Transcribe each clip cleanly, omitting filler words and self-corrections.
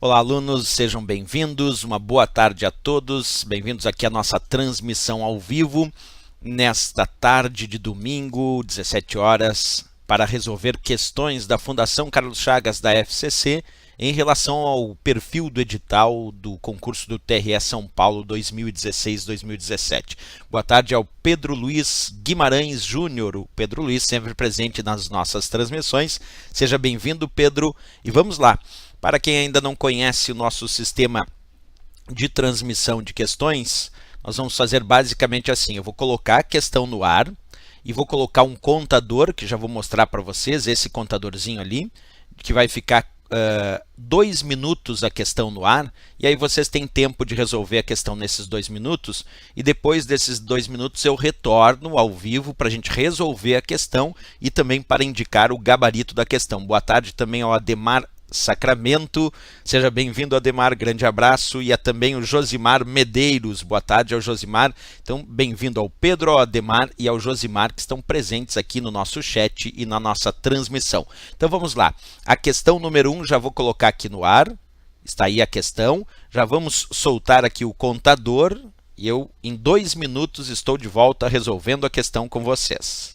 Olá, alunos, sejam bem-vindos, uma boa tarde a todos, bem-vindos aqui à nossa transmissão ao vivo, nesta tarde de domingo, 17 horas, para resolver questões da Fundação Carlos Chagas da FCC em relação ao perfil do edital do concurso do TRE São Paulo 2016-2017. Boa tarde ao Pedro Luiz Guimarães Júnior, o Pedro Luiz sempre presente nas nossas transmissões. Seja bem-vindo, Pedro, e vamos lá. Para quem ainda não conhece o nosso sistema de transmissão de questões, nós vamos fazer basicamente assim: eu vou colocar a questão no ar e vou colocar um contador, que já vou mostrar para vocês, esse contadorzinho ali, que vai ficar 2 minutos a questão no ar, e aí vocês têm tempo de resolver a questão nesses 2 minutos, e depois desses 2 minutos eu retorno ao vivo para a gente resolver a questão e também para indicar o gabarito da questão. Boa tarde também ao Ademar Sacramento, seja bem-vindo, Ademar, grande abraço, e também o Josimar Medeiros, boa tarde ao Josimar. Então, bem-vindo ao Pedro, ao Ademar e ao Josimar, que estão presentes aqui no nosso chat e na nossa transmissão. Então vamos lá, a questão número 1 já vou colocar aqui no ar, está aí a questão, já vamos soltar aqui o contador, e eu em 2 minutos estou de volta resolvendo a questão com vocês.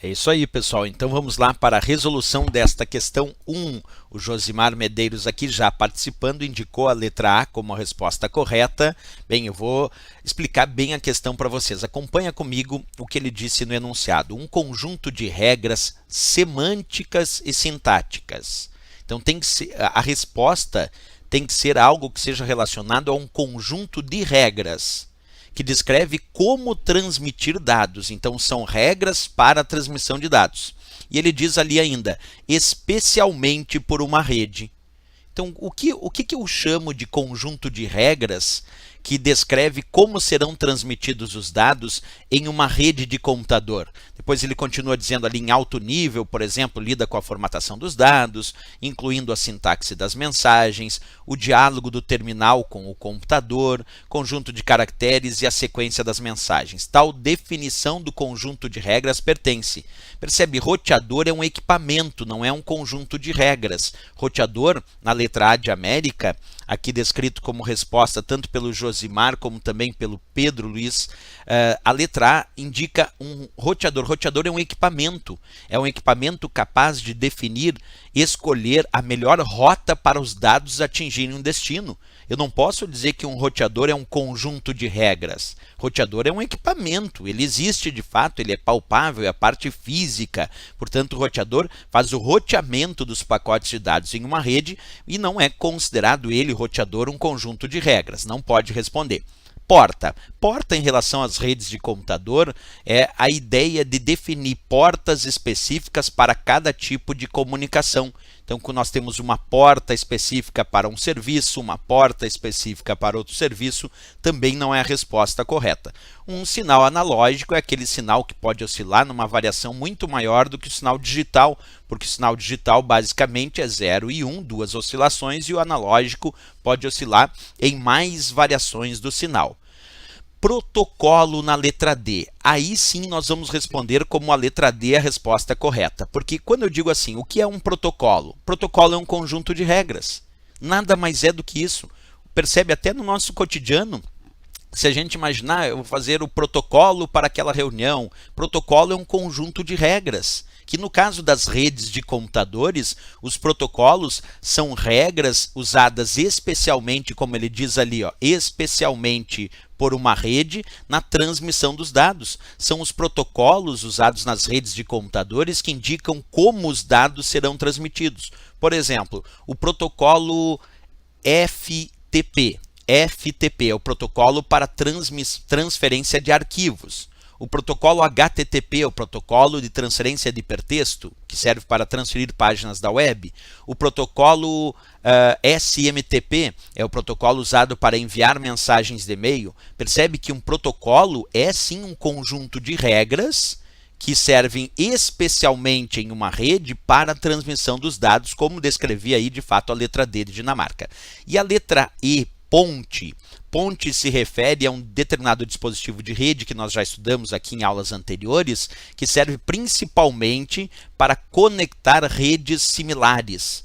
É isso aí, pessoal. Então vamos lá para a resolução desta questão 1. O Josimar Medeiros aqui já participando, indicou a letra A como a resposta correta. Bem, eu vou explicar bem a questão para vocês. Acompanha comigo o que ele disse no enunciado. Um conjunto de regras semânticas e sintáticas. Então tem que ser, a resposta tem que ser algo que seja relacionado a um conjunto de regras que descreve como transmitir dados. Então, são regras para a transmissão de dados. E ele diz ali ainda, especialmente por uma rede. Então, o que eu chamo de conjunto de regras que descreve como serão transmitidos os dados em uma rede de computador? Depois ele continua dizendo ali em alto nível, por exemplo, lida com a formatação dos dados, incluindo a sintaxe das mensagens, o diálogo do terminal com o computador, conjunto de caracteres e a sequência das mensagens. Tal definição do conjunto de regras pertence. Percebe, roteador é um equipamento, não é um conjunto de regras. Roteador, na letra A de América, aqui descrito como resposta tanto pelo Josimar como também pelo Pedro Luiz, a letra A indica um roteador. Roteador é um equipamento capaz de definir, escolher a melhor rota para os dados atingirem um destino. Eu não posso dizer que um roteador é um conjunto de regras. Roteador é um equipamento, ele existe de fato, ele é palpável, é a parte física. Portanto, o roteador faz o roteamento dos pacotes de dados em uma rede e não é considerado ele, roteador, um conjunto de regras. Não pode responder. Porta. Porta, em relação às redes de computador, é a ideia de definir portas específicas para cada tipo de comunicação. Então, quando nós temos uma porta específica para um serviço, uma porta específica para outro serviço, também não é a resposta correta. Um sinal analógico é aquele sinal que pode oscilar numa variação muito maior do que o sinal digital, porque o sinal digital basicamente é 0 e 1, duas oscilações, e o analógico pode oscilar em mais variações do sinal. Protocolo na letra D. Aí sim nós vamos responder como a letra D é a resposta correta. Porque quando eu digo assim, o que é um protocolo? Protocolo é um conjunto de regras. Nada mais é do que isso. Percebe até no nosso cotidiano, se a gente imaginar, eu vou fazer o protocolo para aquela reunião. Protocolo é um conjunto de regras. Que no caso das redes de computadores, os protocolos são regras usadas especialmente, como ele diz ali, ó, especialmente por uma rede na transmissão dos dados. São os protocolos usados nas redes de computadores que indicam como os dados serão transmitidos. Por exemplo, o protocolo FTP. FTP é o protocolo para transferência de arquivos. O protocolo HTTP é o protocolo de transferência de hipertexto, que serve para transferir páginas da web. O protocolo SMTP é o protocolo usado para enviar mensagens de e-mail. Percebe que um protocolo é sim um conjunto de regras que servem especialmente em uma rede para a transmissão dos dados, como descrevia aí de fato a letra D de Dinamarca. E a letra E, ponte. Ponte se refere a um determinado dispositivo de rede que nós já estudamos aqui em aulas anteriores, que serve principalmente para conectar redes similares,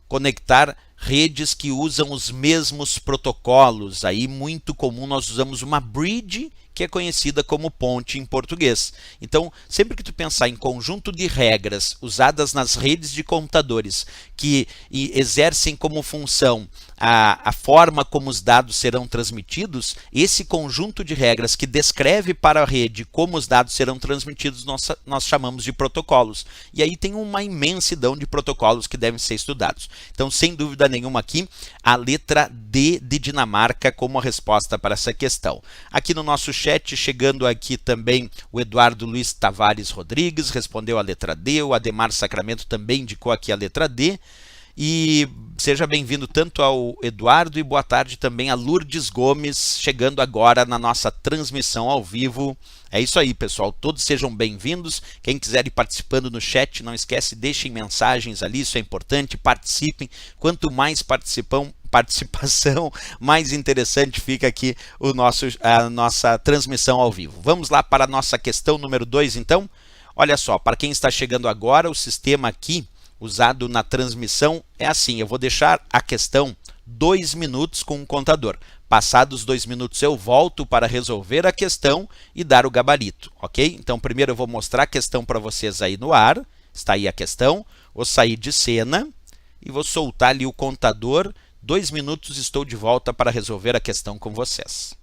conectar redes que usam os mesmos protocolos. Aí muito comum nós usamos uma bridge, que é conhecida como ponte em português. Então, sempre que tu pensar em conjunto de regras usadas nas redes de computadores que exercem como função a forma como os dados serão transmitidos, esse conjunto de regras que descreve para a rede como os dados serão transmitidos, nós chamamos de protocolos. E aí tem uma imensidão de protocolos que devem ser estudados. Então, sem dúvida nenhuma aqui, a letra D de Dinamarca como a resposta para essa questão. Aqui no nosso chat, chegando aqui também o Eduardo Luiz Tavares Rodrigues, respondeu a letra D, o Ademar Sacramento também indicou aqui a letra D. E seja bem-vindo tanto ao Eduardo e boa tarde também a Lourdes Gomes, chegando agora na nossa transmissão ao vivo. É isso aí, pessoal. Todos sejam bem-vindos. Quem quiser ir participando no chat, não esquece, deixem mensagens ali, isso é importante, participem. Quanto mais participação, mais interessante fica aqui a nossa transmissão ao vivo. Vamos lá para a nossa questão número 2, então? Olha só, para quem está chegando agora, o sistema aqui usado na transmissão é assim, eu vou deixar a questão 2 minutos com o contador. Passados 2 minutos eu volto para resolver a questão e dar o gabarito, ok? Então primeiro eu vou mostrar a questão para vocês aí no ar, está aí a questão, vou sair de cena e vou soltar ali o contador, 2 minutos estou de volta para resolver a questão com vocês.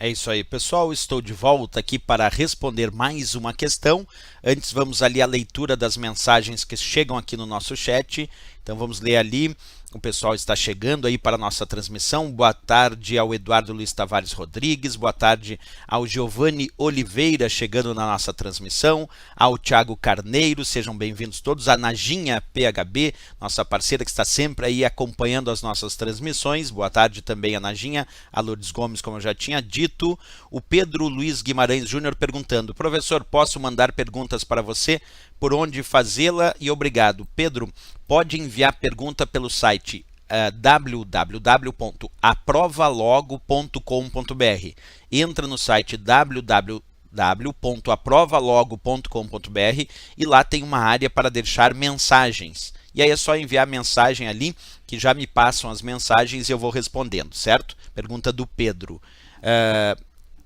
É isso aí, pessoal. Estou de volta aqui para responder mais uma questão. Antes, vamos ali à leitura das mensagens que chegam aqui no nosso chat. Então, vamos ler ali. O pessoal está chegando aí para a nossa transmissão. Boa tarde ao Eduardo Luiz Tavares Rodrigues. Boa tarde ao Giovanni Oliveira chegando na nossa transmissão. Ao Thiago Carneiro, sejam bem-vindos todos. A Najinha PHB, nossa parceira que está sempre aí acompanhando as nossas transmissões. Boa tarde também a Najinha. A Lourdes Gomes, como eu já tinha dito. O Pedro Luiz Guimarães Júnior perguntando: professor, posso mandar perguntas para você? Por onde fazê-la? E obrigado. Pedro, pode enviar pergunta pelo site www.aprovalogo.com.br. Entra no site www.aprovalogo.com.br e lá tem uma área para deixar mensagens. E aí é só enviar mensagem ali, que já me passam as mensagens e eu vou respondendo, certo? Pergunta do Pedro.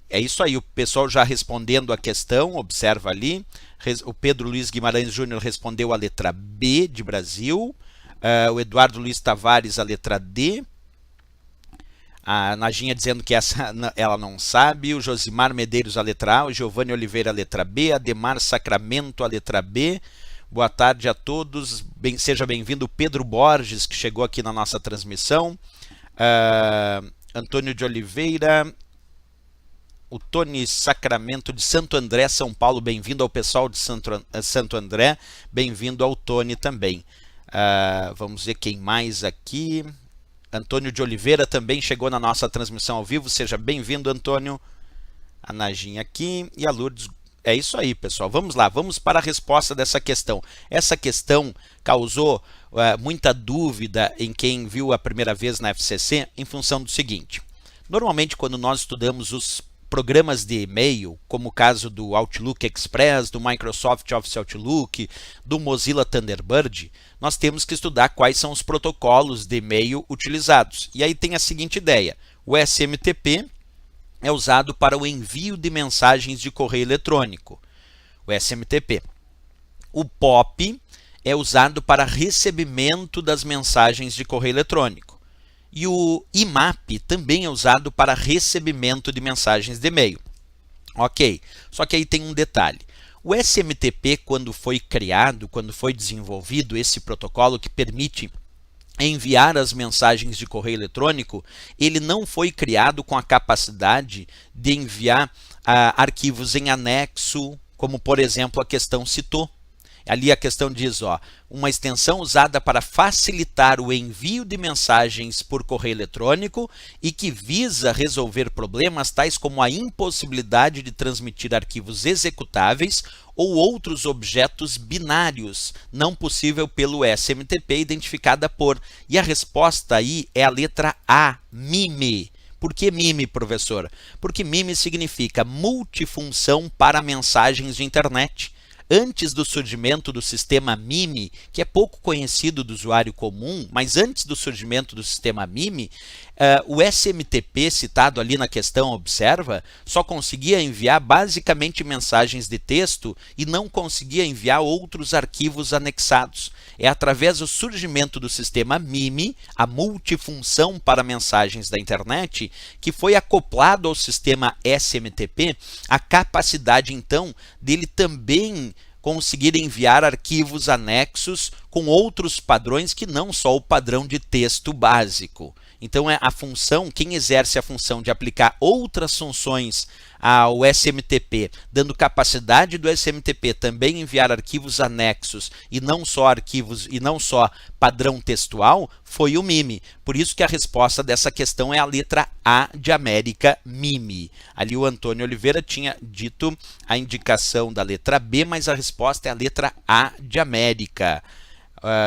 É isso aí, o pessoal já respondendo a questão, observa ali. O Pedro Luiz Guimarães Júnior respondeu a letra B de Brasil. O Eduardo Luiz Tavares a letra D. A Najinha dizendo que essa ela não sabe. O Josimar Medeiros a letra A. O Giovanni Oliveira a letra B. Ademar Sacramento a letra B. Boa tarde a todos. Seja bem-vindo Pedro Borges, que chegou aqui na nossa transmissão. Antônio de Oliveira. O Tony Sacramento de Santo André, São Paulo, bem-vindo ao pessoal de Santo André, bem-vindo ao Tony também. Vamos ver quem mais aqui. Antônio de Oliveira também chegou na nossa transmissão ao vivo, seja bem-vindo, Antônio. A Najinha aqui e a Lourdes. É isso aí, pessoal. Vamos lá, vamos para a resposta dessa questão. Essa questão causou muita dúvida em quem viu a primeira vez na FCC em função do seguinte. Normalmente, quando nós estudamos os programas de e-mail, como o caso do Outlook Express, do Microsoft Office Outlook, do Mozilla Thunderbird, nós temos que estudar quais são os protocolos de e-mail utilizados. E aí tem a seguinte ideia: o SMTP é usado para o envio de mensagens de correio eletrônico, o SMTP. O POP é usado para recebimento das mensagens de correio eletrônico. E o IMAP também é usado para recebimento de mensagens de e-mail. Ok, só que aí tem um detalhe. O SMTP, quando foi criado, quando foi desenvolvido esse protocolo que permite enviar as mensagens de correio eletrônico, ele não foi criado com a capacidade de enviar arquivos em anexo, como por exemplo a questão citou. Ali a questão diz, uma extensão usada para facilitar o envio de mensagens por correio eletrônico e que visa resolver problemas tais como a impossibilidade de transmitir arquivos executáveis ou outros objetos binários, não possível pelo SMTP, identificada por... E a resposta aí é a letra A, MIME. Por que MIME, professor? Porque MIME significa multifunção para mensagens de internet. Antes do surgimento do sistema MIME, que é pouco conhecido do usuário comum, mas antes do surgimento do sistema MIME, o SMTP citado ali na questão, observa, só conseguia enviar basicamente mensagens de texto e não conseguia enviar outros arquivos anexados. É através do surgimento do sistema MIME, a multifunção para mensagens da internet, que foi acoplado ao sistema SMTP a capacidade, então, dele também conseguir enviar arquivos anexos com outros padrões que não só o padrão de texto básico. Então, a função, quem exerce a função de aplicar outras funções ao SMTP, dando capacidade do SMTP também enviar arquivos anexos e não só arquivos e não só padrão textual, foi o MIME. Por isso que a resposta dessa questão é a letra A de América, MIME. Ali o Antônio Oliveira tinha dito a indicação da letra B, mas a resposta é a letra A de América.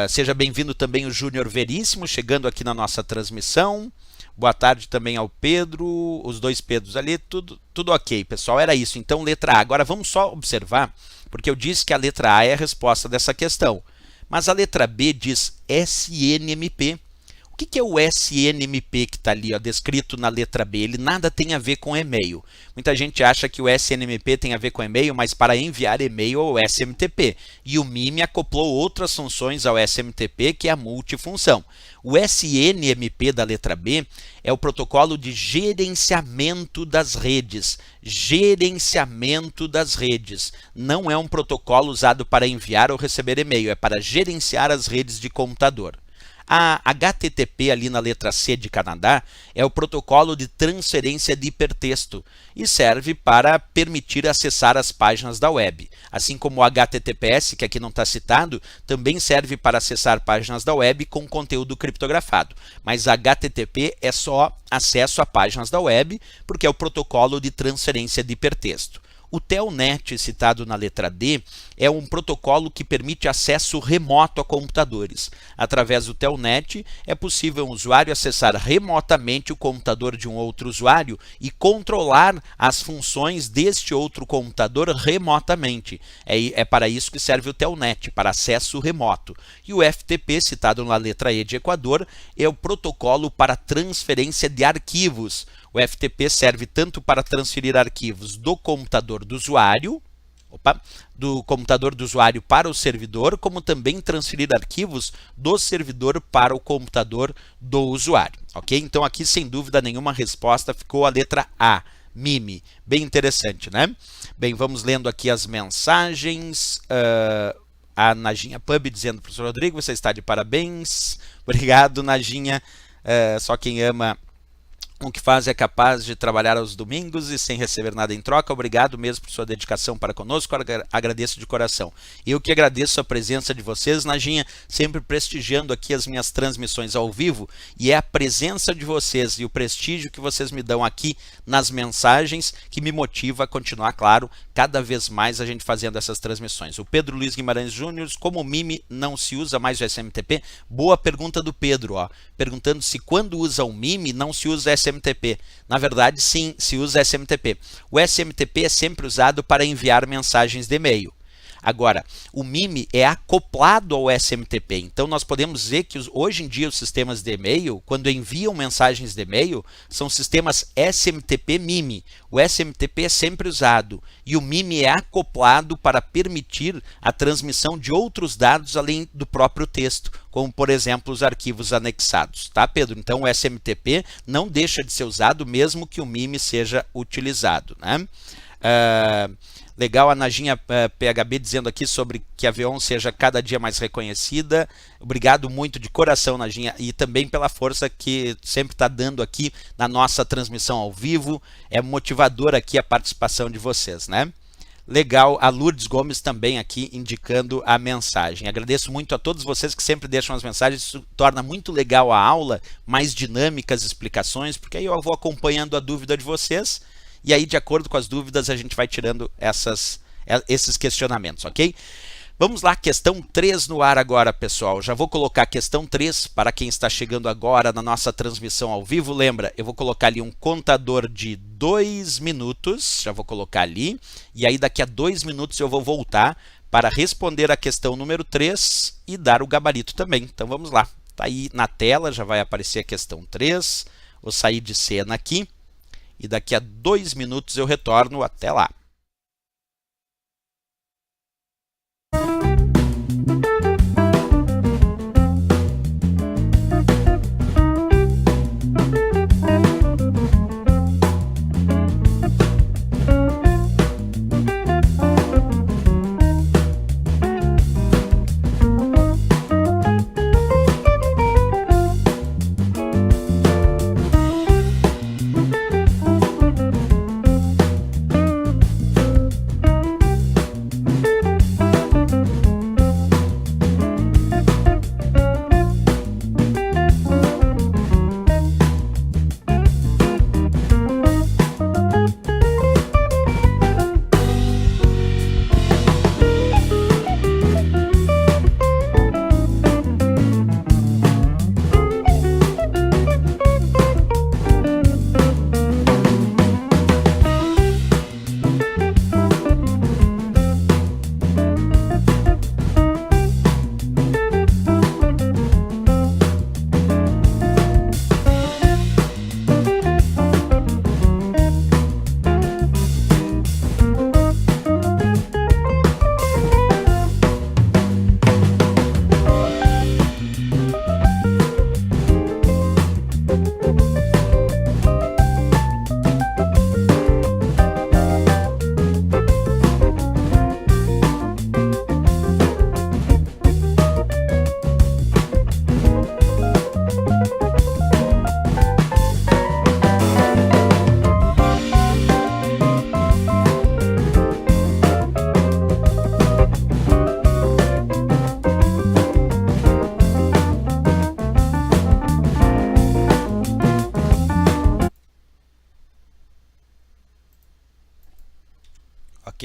Seja bem-vindo também o Júnior Veríssimo, chegando aqui na nossa transmissão. Boa tarde também ao Pedro, os dois Pedros ali, tudo ok, pessoal, era isso. Então, letra A. Agora, vamos só observar, porque eu disse que a letra A é a resposta dessa questão. Mas a letra B diz SNMP. O que é o SNMP que está ali, ó, descrito na letra B? Ele nada tem a ver com e-mail. Muita gente acha que o SNMP tem a ver com e-mail, mas para enviar e-mail é o SMTP. E o MIME acoplou outras funções ao SMTP, que é a multifunção. O SNMP da letra B é o protocolo de gerenciamento das redes. Gerenciamento das redes. Não é um protocolo usado para enviar ou receber e-mail, é para gerenciar as redes de computador. A HTTP ali na letra C de Canadá é o protocolo de transferência de hipertexto e serve para permitir acessar as páginas da web. Assim como o HTTPS, que aqui não está citado, também serve para acessar páginas da web com conteúdo criptografado. Mas HTTP é só acesso a páginas da web, porque é o protocolo de transferência de hipertexto. O Telnet, citado na letra D, é um protocolo que permite acesso remoto a computadores. Através do Telnet, é possível um usuário acessar remotamente o computador de um outro usuário e controlar as funções deste outro computador remotamente. É para isso que serve o Telnet, para acesso remoto. E o FTP, citado na letra E de Equador, é o protocolo para transferência de arquivos. O FTP serve tanto para transferir arquivos do computador do usuário, para o servidor, como também transferir arquivos do servidor para o computador do usuário. Ok? Então aqui sem dúvida nenhuma a resposta ficou a letra A, MIME. Bem interessante, né? Bem, vamos lendo aqui as mensagens. A Najinha Pub dizendo, professor Rodrigo, você está de parabéns. Obrigado, Najinha. Só quem ama o que faz é capaz de trabalhar aos domingos e sem receber nada em troca. Obrigado mesmo por sua dedicação para conosco, agradeço de coração. Eu que agradeço a presença de vocês, Najinha, sempre prestigiando aqui as minhas transmissões ao vivo, e é a presença de vocês e o prestígio que vocês me dão aqui nas mensagens que me motiva a continuar, claro, cada vez mais a gente fazendo essas transmissões. O Pedro Luiz Guimarães Júnior, como o MIME não se usa mais o SMTP? Boa pergunta do Pedro, ó, perguntando se quando usa o MIME não se usa SMTP. Na verdade, sim, se usa SMTP. O SMTP é sempre usado para enviar mensagens de e-mail. Agora, o MIME é acoplado ao SMTP, então nós podemos dizer que hoje em dia os sistemas de e-mail, quando enviam mensagens de e-mail, são sistemas SMTP-MIME. O SMTP é sempre usado e o MIME é acoplado para permitir a transmissão de outros dados além do próprio texto, como por exemplo os arquivos anexados, tá, Pedro? Então o SMTP não deixa de ser usado mesmo que o MIME seja utilizado, né? Legal a Najinha PHB dizendo aqui sobre que a V11 seja cada dia mais reconhecida. Obrigado muito de coração, Najinha, e também pela força que sempre está dando aqui na nossa transmissão ao vivo. É motivador aqui a participação de vocês, né? Legal, a Lourdes Gomes também aqui indicando a mensagem. Agradeço muito a todos vocês que sempre deixam as mensagens, isso torna muito legal a aula, mais dinâmicas explicações, porque aí eu vou acompanhando a dúvida de vocês. E aí, de acordo com as dúvidas, a gente vai tirando esses questionamentos, ok? Vamos lá, questão 3 no ar agora, pessoal. Já vou colocar a questão 3 para quem está chegando agora na nossa transmissão ao vivo. Lembra, eu vou colocar ali um contador de 2 minutos, já vou colocar ali. E aí, daqui a 2 minutos, eu vou voltar para responder a questão número 3 e dar o gabarito também. Então, vamos lá. Está aí na tela, já vai aparecer a questão 3. Vou sair de cena aqui. E daqui a 2 minutos eu retorno. Até lá.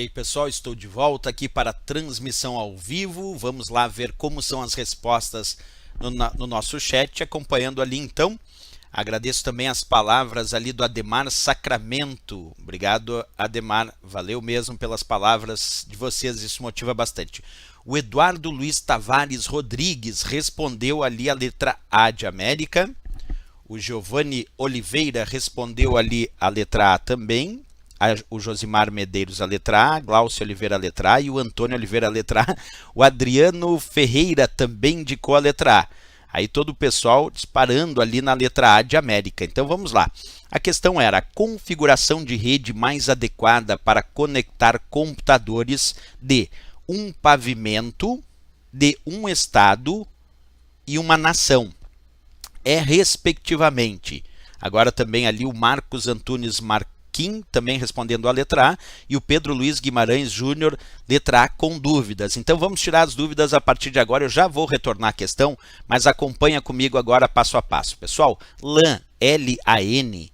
Ok, pessoal, estou de volta aqui para a transmissão ao vivo. Vamos lá ver como são as respostas no nosso chat, acompanhando ali então. Agradeço também as palavras ali do Ademar Sacramento. Obrigado, Ademar. Valeu mesmo pelas palavras de vocês, isso motiva bastante. O Eduardo Luiz Tavares Rodrigues respondeu ali a letra A de América. O Giovanni Oliveira respondeu ali a letra A também. O Josimar Medeiros a letra A, Glaucio Oliveira a letra A e o Antônio Oliveira a letra A. O Adriano Ferreira também indicou a letra A. Aí todo o pessoal disparando ali na letra A de América. Então vamos lá. A questão era a configuração de rede mais adequada para conectar computadores de um pavimento, de um estado e uma nação. É respectivamente. Agora também ali o Marcos Antunes Marquim, também respondendo a letra A, e o Pedro Luiz Guimarães Júnior, letra A, com dúvidas. Então vamos tirar as dúvidas a partir de agora, eu já vou retornar à questão, mas acompanha comigo agora passo a passo. Pessoal, LAN, L-A-N,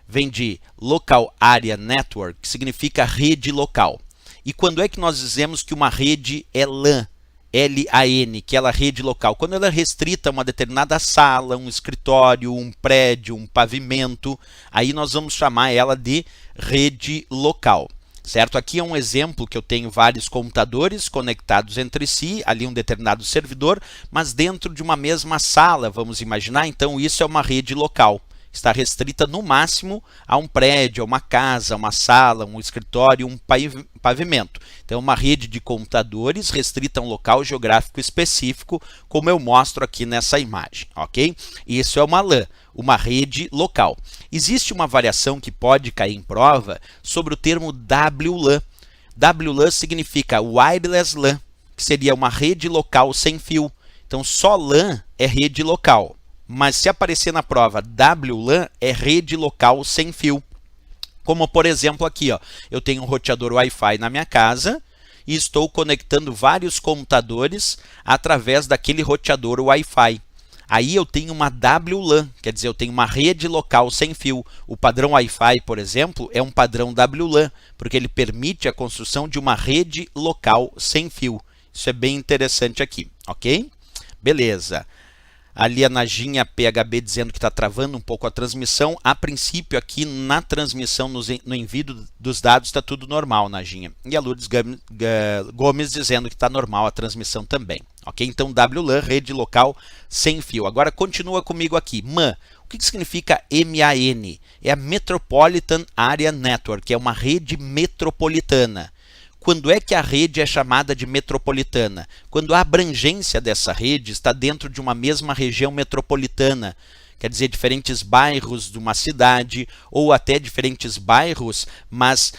vem de Local Area Network, que significa rede local. E quando é que nós dizemos que uma rede é LAN? LAN, que é a rede local, quando ela é restrita a uma determinada sala, um escritório, um prédio, um pavimento, aí nós vamos chamar ela de rede local, certo? Aqui é um exemplo que eu tenho vários computadores conectados entre si, ali um determinado servidor, mas dentro de uma mesma sala, vamos imaginar, então isso é uma rede local. Está restrita no máximo a um prédio, a uma casa, uma sala, um escritório, um pavimento. Então, uma rede de computadores restrita a um local geográfico específico, como eu mostro aqui nessa imagem, ok? Isso é uma LAN, uma rede local. Existe uma variação que pode cair em prova sobre o termo WLAN. WLAN significa Wireless LAN, que seria uma rede local sem fio. Então, só LAN é rede local. Mas se aparecer na prova WLAN, é rede local sem fio. Como por exemplo aqui, ó, eu tenho um roteador Wi-Fi na minha casa e estou conectando vários computadores através daquele roteador Wi-Fi. Aí eu tenho uma WLAN, quer dizer, eu tenho uma rede local sem fio. O padrão Wi-Fi, por exemplo, é um padrão WLAN, porque ele permite a construção de uma rede local sem fio. Isso é bem interessante aqui, ok? Beleza. Ali a Najinha PHB dizendo que está travando um pouco a transmissão. A princípio aqui na transmissão, no envio dos dados, está tudo normal, Najinha. E a Lourdes Gomes dizendo que está normal a transmissão também. Ok? Então WLAN, rede local sem fio. Agora continua comigo aqui. MAN. O que significa MAN? É a Metropolitan Area Network, é uma rede metropolitana. Quando é que a rede é chamada de metropolitana? Quando a abrangência dessa rede está dentro de uma mesma região metropolitana, quer dizer, diferentes bairros de uma cidade, ou até diferentes bairros, mas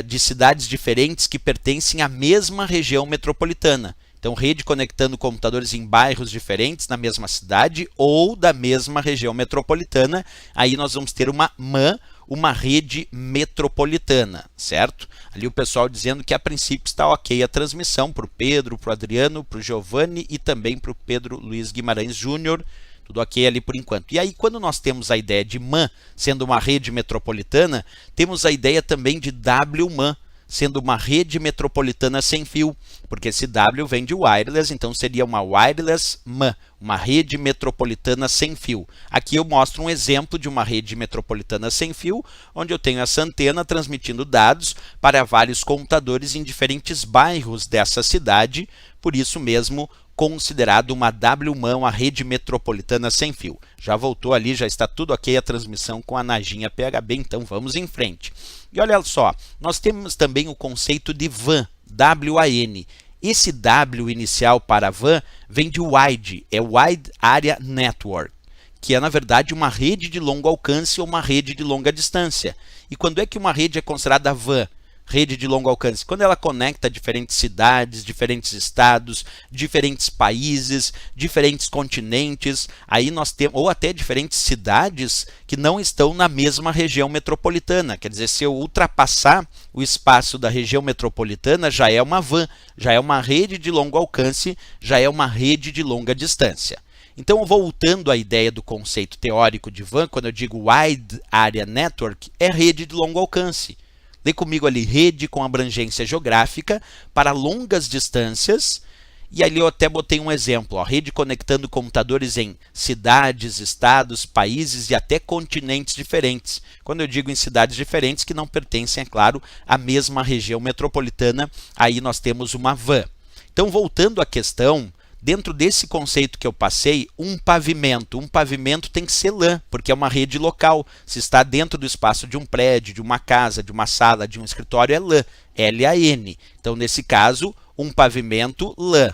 de cidades diferentes que pertencem à mesma região metropolitana. Então, rede conectando computadores em bairros diferentes na mesma cidade ou da mesma região metropolitana, aí nós vamos ter uma MAN, uma rede metropolitana, certo? Ali o pessoal dizendo que a princípio está ok a transmissão para o Pedro, para o Adriano, para o Giovanni e também para o Pedro Luiz Guimarães Júnior. Tudo ok ali por enquanto. E aí, quando nós temos a ideia de MAN sendo uma rede metropolitana, temos a ideia também de WMAN, sendo uma rede metropolitana sem fio, porque esse W vem de wireless, então seria uma wireless MAN, uma rede metropolitana sem fio. Aqui eu mostro um exemplo de uma rede metropolitana sem fio, onde eu tenho essa antena transmitindo dados para vários computadores em diferentes bairros dessa cidade, por isso mesmo considerado uma WMAN, uma rede metropolitana sem fio. Já voltou ali, já está tudo ok a transmissão com a Najinha PHB, então vamos em frente. E olha só, nós temos também o conceito de WAN, W-A-N. Esse W inicial para WAN vem de Wide, é Wide Area Network, que é na verdade uma rede de longo alcance ou uma rede de longa distância. E quando é que uma rede é considerada WAN? Rede de longo alcance, quando ela conecta diferentes cidades, diferentes estados, diferentes países, diferentes continentes, aí nós temos, ou até diferentes cidades que não estão na mesma região metropolitana. Quer dizer, se eu ultrapassar o espaço da região metropolitana, já é uma WAN, já é uma rede de longo alcance, já é uma rede de longa distância. Então, voltando à ideia do conceito teórico de WAN, quando eu digo Wide Area Network, é rede de longo alcance. Lê comigo ali, rede com abrangência geográfica para longas distâncias. E ali eu até botei um exemplo, ó, rede conectando computadores em cidades, estados, países e até continentes diferentes. Quando eu digo em cidades diferentes, que não pertencem, é claro, à mesma região metropolitana, aí nós temos uma van. Então, voltando à questão, dentro desse conceito que eu passei, um pavimento tem que ser LAN, porque é uma rede local. Se está dentro do espaço de um prédio, de uma casa, de uma sala, de um escritório, é LAN, L-A-N. Então, nesse caso, um pavimento LAN.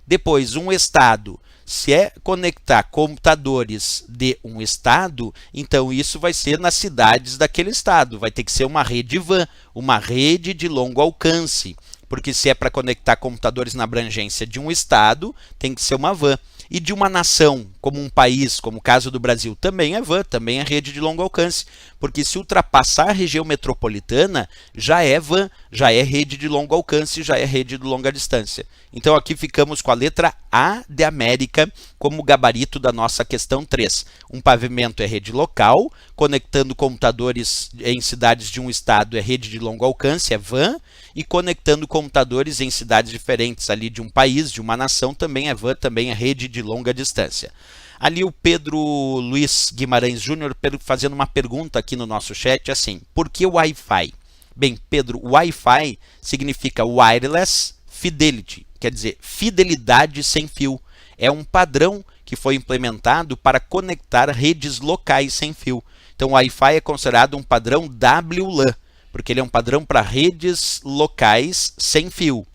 Depois, um estado. Se é conectar computadores de um estado, então isso vai ser nas cidades daquele estado. Vai ter que ser uma rede WAN, uma rede de longo alcance. Porque se é para conectar computadores na abrangência de um estado, tem que ser uma WAN. E de uma nação, como um país, como o caso do Brasil, também é WAN, também é rede de longo alcance. Porque se ultrapassar a região metropolitana, já é WAN, já é rede de longo alcance, já é rede de longa distância. Então aqui ficamos com a letra A de América como gabarito da nossa questão 3. Um pavimento é rede local, conectando computadores em cidades de um estado é rede de longo alcance, é WAN, e conectando computadores em cidades diferentes ali de um país, de uma nação, também é WAN, também é rede de longa distância. Ali o Pedro Luiz Guimarães Júnior fazendo uma pergunta aqui no nosso chat, assim, por que Wi-Fi? Bem, Pedro, Wi-Fi significa Wireless Fidelity, quer dizer, fidelidade sem fio. É um padrão que foi implementado para conectar redes locais sem fio. Então, o Wi-Fi é considerado um padrão WLAN, porque ele é um padrão para redes locais sem fio.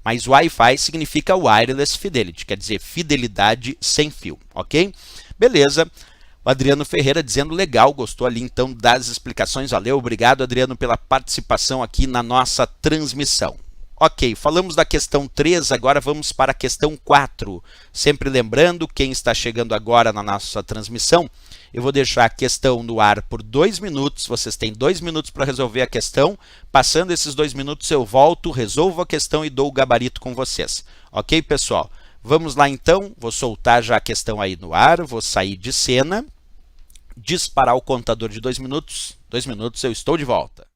Mas Wi-Fi significa Wireless Fidelity, quer dizer, fidelidade sem fio, ok? Beleza. O Adriano Ferreira dizendo legal, gostou ali então das explicações. Valeu, obrigado Adriano pela participação aqui na nossa transmissão. Ok, falamos da questão 3, agora vamos para a questão 4. Sempre lembrando, quem está chegando agora na nossa transmissão, eu vou deixar a questão no ar por 2 minutos, vocês têm 2 minutos para resolver a questão. Passando esses 2 minutos eu volto, resolvo a questão e dou o gabarito com vocês. Ok, pessoal? Vamos lá então, vou soltar já a questão aí no ar, vou sair de cena, disparar o contador de 2 minutos. 2 minutos, eu estou de volta.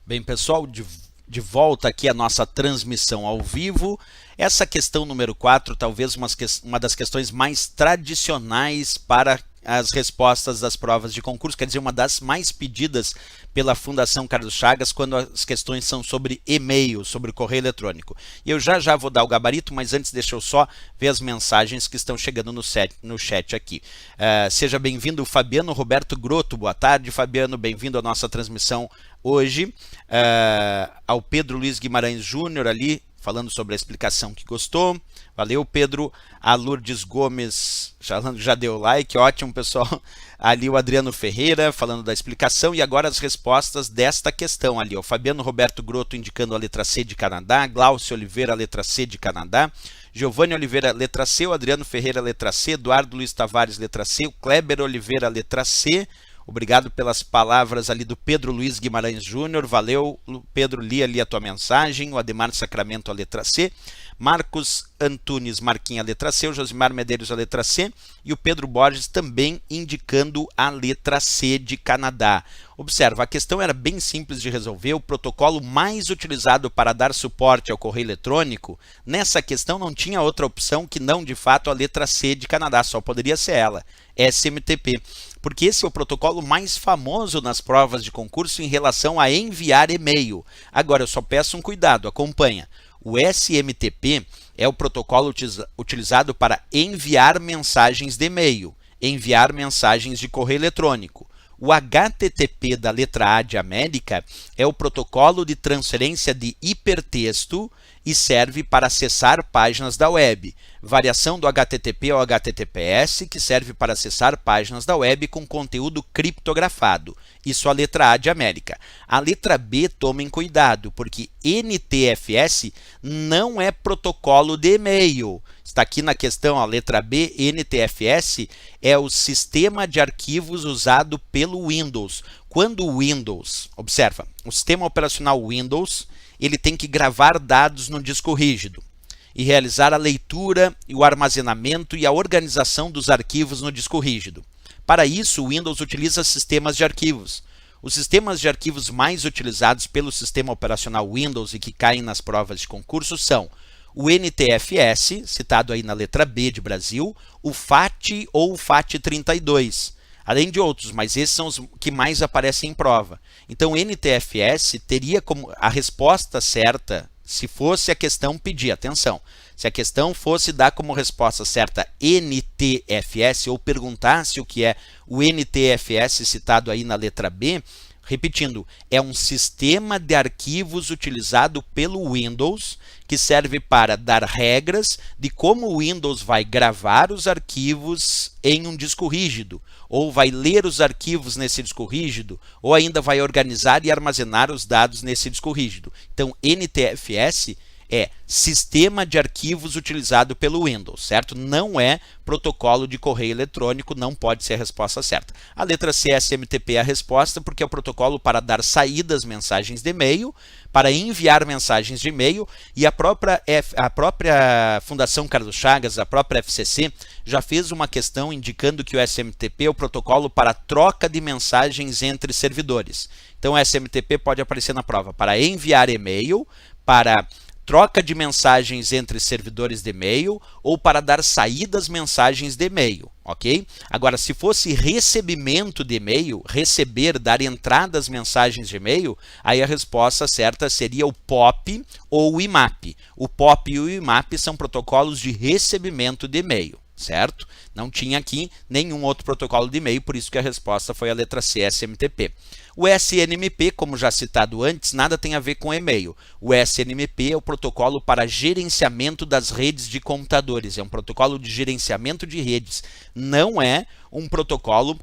Bem, pessoal, de volta aqui a nossa transmissão ao vivo. Essa questão número 4, talvez uma das questões mais tradicionais para as respostas das provas de concurso, quer dizer, uma das mais pedidas pela Fundação Carlos Chagas quando as questões são sobre e-mail, sobre correio eletrônico. E eu já vou dar o gabarito, mas antes deixa eu só ver as mensagens que estão chegando no chat aqui. Seja bem-vindo, Fabiano Roberto Grotto. Boa tarde, Fabiano, bem-vindo à nossa transmissão hoje. Ao Pedro Luiz Guimarães Júnior ali, falando sobre a explicação que gostou. Valeu, Pedro. A Lourdes Gomes já deu like, ótimo, pessoal. Ali o Adriano Ferreira falando da explicação e agora as respostas desta questão ali. O Fabiano Roberto Grotto indicando a letra C de Canadá, Glaucio Oliveira, letra C de Canadá, Giovanni Oliveira, letra C, o Adriano Ferreira, letra C, Eduardo Luiz Tavares, letra C, o Kleber Oliveira, letra C. Obrigado pelas palavras ali do Pedro Luiz Guimarães Júnior, valeu, Pedro, li ali a tua mensagem, o Ademar Sacramento, a letra C, Marcos Antunes Marquinhos, a letra C, o Josimar Medeiros, a letra C, e o Pedro Borges também indicando a letra C de Canadá. Observa, a questão era bem simples de resolver, o protocolo mais utilizado para dar suporte ao correio eletrônico, nessa questão não tinha outra opção que não, de fato, a letra C de Canadá, só poderia ser ela, SMTP. Porque esse é o protocolo mais famoso nas provas de concurso em relação a enviar e-mail. Agora, eu só peço um cuidado, acompanha. O SMTP é o protocolo utilizado para enviar mensagens de e-mail, enviar mensagens de correio eletrônico. O HTTP da letra A de América é o protocolo de transferência de hipertexto e serve para acessar páginas da web. Variação do HTTP ao HTTPS, que serve para acessar páginas da web com conteúdo criptografado. Isso a letra A de América. A letra B, tomem cuidado, porque NTFS não é protocolo de e-mail. Está aqui na questão, a letra B, NTFS é o sistema de arquivos usado pelo Windows. Quando o Windows, observa, o sistema operacional Windows, ele tem que gravar dados no disco rígido e realizar a leitura, e o armazenamento e a organização dos arquivos no disco rígido. Para isso, o Windows utiliza sistemas de arquivos. Os sistemas de arquivos mais utilizados pelo sistema operacional Windows e que caem nas provas de concurso são o NTFS, citado aí na letra B de Brasil, o FAT ou o FAT32, além de outros, mas esses são os que mais aparecem em prova. Então, o NTFS teria como a resposta certa, se fosse a questão pedir, atenção, se a questão fosse dar como resposta certa NTFS ou perguntasse o que é o NTFS citado aí na letra B, repetindo, é um sistema de arquivos utilizado pelo Windows que serve para dar regras de como o Windows vai gravar os arquivos em um disco rígido, ou vai ler os arquivos nesse disco rígido, ou ainda vai organizar e armazenar os dados nesse disco rígido. Então, NTFS é sistema de arquivos utilizado pelo Windows, certo? Não é protocolo de correio eletrônico, não pode ser a resposta certa. A letra C, SMTP, é a resposta, porque é o protocolo para dar saída às mensagens de e-mail, para enviar mensagens de e-mail, e a própria Fundação Carlos Chagas, a própria FCC, já fez uma questão indicando que o SMTP é o protocolo para troca de mensagens entre servidores. Então, o SMTP pode aparecer na prova para enviar e-mail, para troca de mensagens entre servidores de e-mail ou para dar saída às mensagens de e-mail, ok? Agora, se fosse recebimento de e-mail, receber, dar entrada às mensagens de e-mail, aí a resposta certa seria o POP ou o IMAP. O POP e o IMAP são protocolos de recebimento de e-mail, certo? Não tinha aqui nenhum outro protocolo de e-mail, por isso que a resposta foi a letra C, SMTP. O SNMP, como já citado antes, nada tem a ver com e-mail. O SNMP é o protocolo para gerenciamento das redes de computadores. É um protocolo de gerenciamento de redes. Não é um protocolo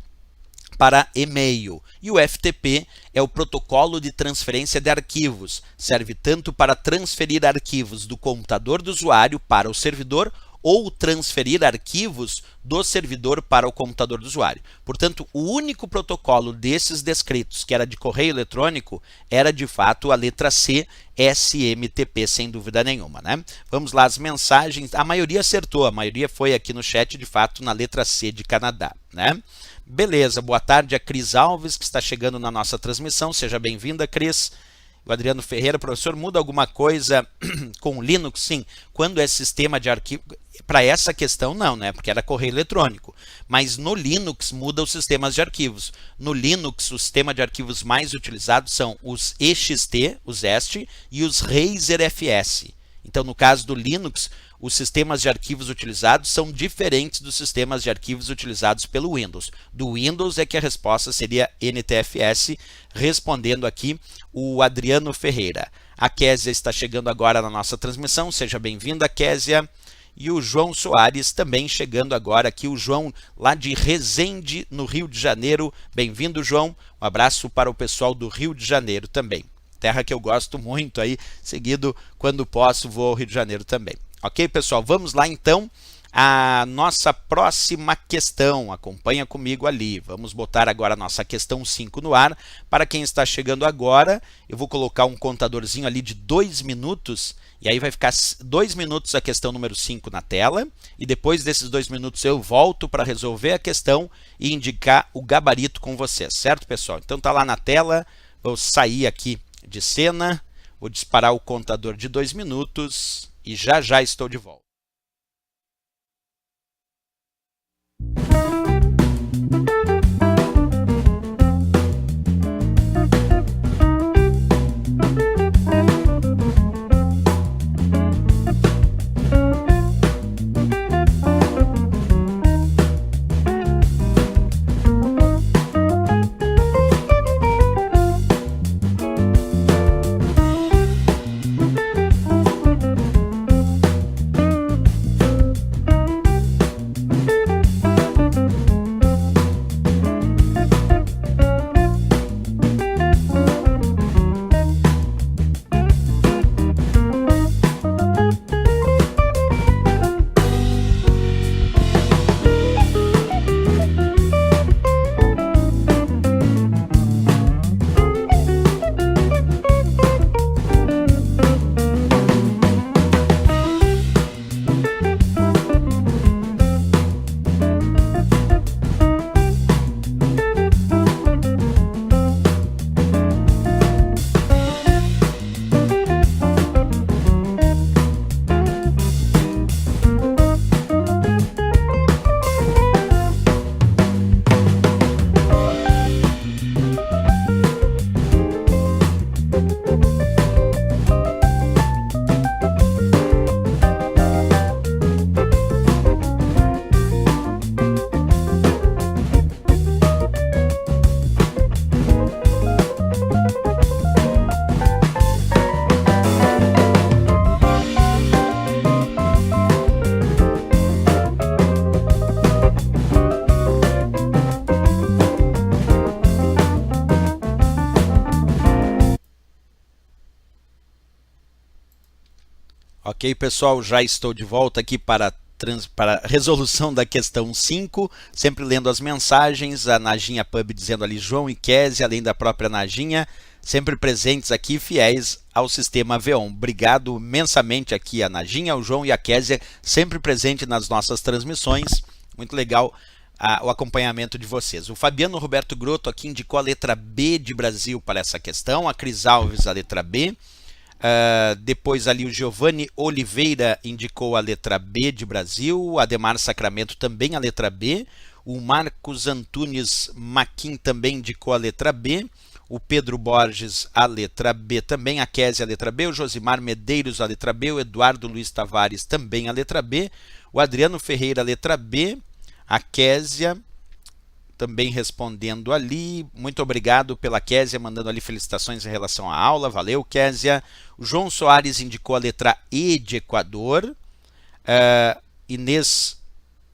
para e-mail. E o FTP é o protocolo de transferência de arquivos. Serve tanto para transferir arquivos do computador do usuário para o servidor ou transferir arquivos do servidor para o computador do usuário. Portanto, o único protocolo desses descritos, que era de correio eletrônico, era de fato a letra C, SMTP, sem dúvida nenhuma, né? Vamos lá, as mensagens, a maioria acertou, a maioria foi aqui no chat, de fato, na letra C de Canadá, né? Beleza, boa tarde a Cris Alves, que está chegando na nossa transmissão, seja bem-vinda, Cris. O Adriano Ferreira, professor, muda alguma coisa com o Linux? Sim. Quando é sistema de arquivo? Para essa questão não, né? Porque era correio eletrônico. Mas no Linux muda os sistemas de arquivos. No Linux, o sistema de arquivos mais utilizados são os ext, os EST, e os ReiserFS. Então, no caso do Linux, os sistemas de arquivos utilizados são diferentes dos sistemas de arquivos utilizados pelo Windows. Do Windows é que a resposta seria NTFS, respondendo aqui o Adriano Ferreira. A Késia está chegando agora na nossa transmissão, seja bem-vinda, Késia. E o João Soares também chegando agora aqui, o João lá de Resende, no Rio de Janeiro. Bem-vindo, João. Um abraço para o pessoal do Rio de Janeiro também. Terra que eu gosto muito aí, seguido, quando posso, vou ao Rio de Janeiro também. Ok, pessoal? Vamos lá, então, a nossa próxima questão. Acompanha comigo ali. Vamos botar agora a nossa questão 5 no ar. Para quem está chegando agora, eu vou colocar um contadorzinho ali de 2 minutos, e aí vai ficar 2 minutos a questão número 5 na tela, e depois desses 2 minutos eu volto para resolver a questão e indicar o gabarito com vocês, certo, pessoal? Então tá lá na tela, vou sair aqui de cena, vou disparar o contador de 2 minutos e já já estou de volta. Ok, pessoal, já estou de volta aqui para a resolução da questão 5, sempre lendo as mensagens, a Najinha Pub dizendo ali João e Kézia, além da própria Najinha, sempre presentes aqui, fiéis ao sistema VEON. Obrigado imensamente aqui a Najinha, o João e a Kézia, sempre presente nas nossas transmissões. Muito legal o acompanhamento de vocês. O Fabiano Roberto Grotto aqui indicou a letra B de Brasil para essa questão, a Cris Alves a letra B. Depois ali o Giovanni Oliveira indicou a letra B de Brasil, o Ademar Sacramento também a letra B, o Marcos Antunes Maquin também indicou a letra B, o Pedro Borges a letra B também, a Kézia a letra B, o Josimar Medeiros a letra B, o Eduardo Luiz Tavares também a letra B, o Adriano Ferreira a letra B, a Kézia também respondendo ali, muito obrigado pela Kézia, mandando ali felicitações em relação à aula, valeu Kézia. O João Soares indicou a letra E de Equador, Inês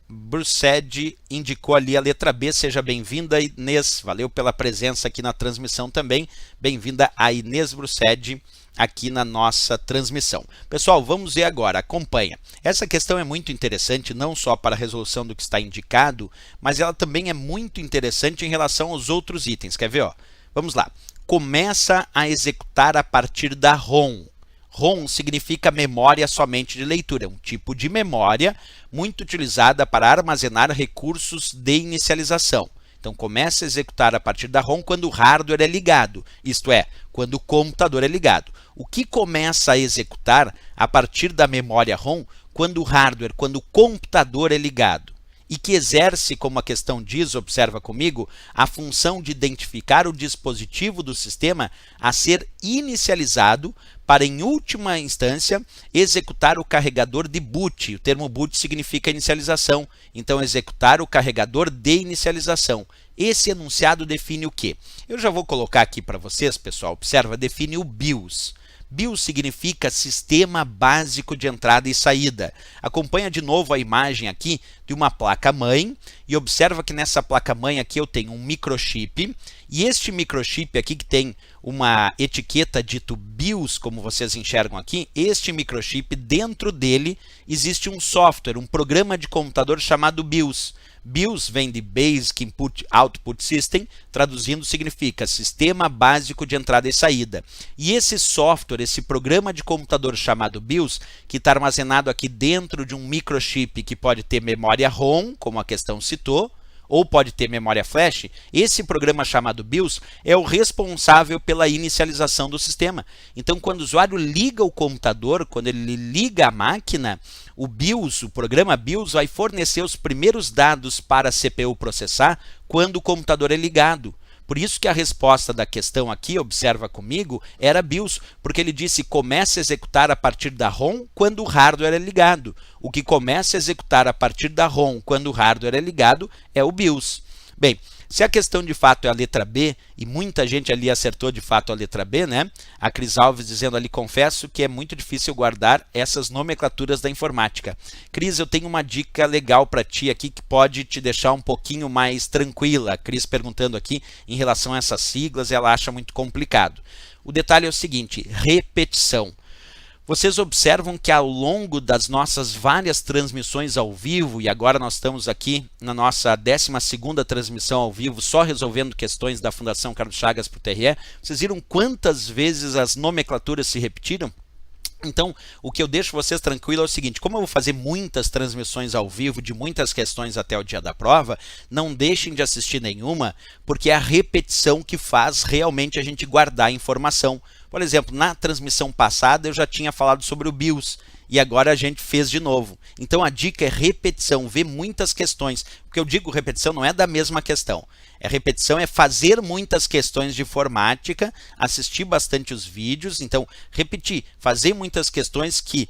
Brussed indicou ali a letra B, seja bem-vinda Inês, valeu pela presença aqui na transmissão também, bem-vinda a Inês Brussed aqui na nossa transmissão. Pessoal, vamos ver agora, acompanha. Essa questão é muito interessante, não só para a resolução do que está indicado, mas ela também é muito interessante em relação aos outros itens. Quer ver? Ó? Vamos lá. Começa a executar a partir da ROM. ROM significa memória somente de leitura, é um tipo de memória muito utilizada para armazenar recursos de inicialização. Então começa a executar a partir da ROM quando o hardware é ligado, isto é, quando o computador é ligado. O que começa a executar a partir da memória ROM quando o hardware, quando o computador é ligado? E que exerce, como a questão diz, observa comigo, a função de identificar o dispositivo do sistema a ser inicializado para, em última instância, executar o carregador de boot. O termo boot significa inicialização, então executar o carregador de inicialização. Esse enunciado define o quê? Eu já vou colocar aqui para vocês, pessoal, observa, define o BIOS. BIOS significa Sistema Básico de Entrada e Saída. Acompanha de novo a imagem aqui de uma placa-mãe e observa que nessa placa-mãe aqui eu tenho um microchip e este microchip aqui que tem uma etiqueta dito BIOS, como vocês enxergam aqui, este microchip, dentro dele existe um software, um programa de computador chamado BIOS. BIOS vem de Basic Input Output System, traduzindo significa Sistema Básico de Entrada e Saída. E esse software, esse programa de computador chamado BIOS, que está armazenado aqui dentro de um microchip que pode ter memória ROM, como a questão citou, ou pode ter memória flash, esse programa chamado BIOS é o responsável pela inicialização do sistema. Então, quando o usuário liga o computador, quando ele liga a máquina, o BIOS, o programa BIOS, vai fornecer os primeiros dados para a CPU processar quando o computador é ligado. Por isso que a resposta da questão aqui, observa comigo, era BIOS, porque ele disse começa a executar a partir da ROM quando o hardware é ligado. O que começa a executar a partir da ROM quando o hardware é ligado é o BIOS. Bem, se a questão de fato é a letra B, e muita gente ali acertou de fato a letra B, né? A Cris Alves dizendo ali, confesso que é muito difícil guardar essas nomenclaturas da informática. Cris, eu tenho uma dica legal para ti aqui que pode te deixar um pouquinho mais tranquila. A Cris perguntando aqui em relação a essas siglas, ela acha muito complicado. O detalhe é o seguinte, repetição. Vocês observam que ao longo das nossas várias transmissões ao vivo, e agora nós estamos aqui na nossa 12ª transmissão ao vivo, só resolvendo questões da Fundação Carlos Chagas para o TRE, vocês viram quantas vezes as nomenclaturas se repetiram? Então, o que eu deixo vocês tranquilos é o seguinte, como eu vou fazer muitas transmissões ao vivo de muitas questões até o dia da prova, não deixem de assistir nenhuma, porque é a repetição que faz realmente a gente guardar a informação. Por exemplo, na transmissão passada eu já tinha falado sobre o BIOS e agora a gente fez de novo. Então a dica é repetição, ver muitas questões. O que eu digo repetição não é da mesma questão. Repetição é fazer muitas questões de informática, assistir bastante os vídeos, então repetir, fazer muitas questões que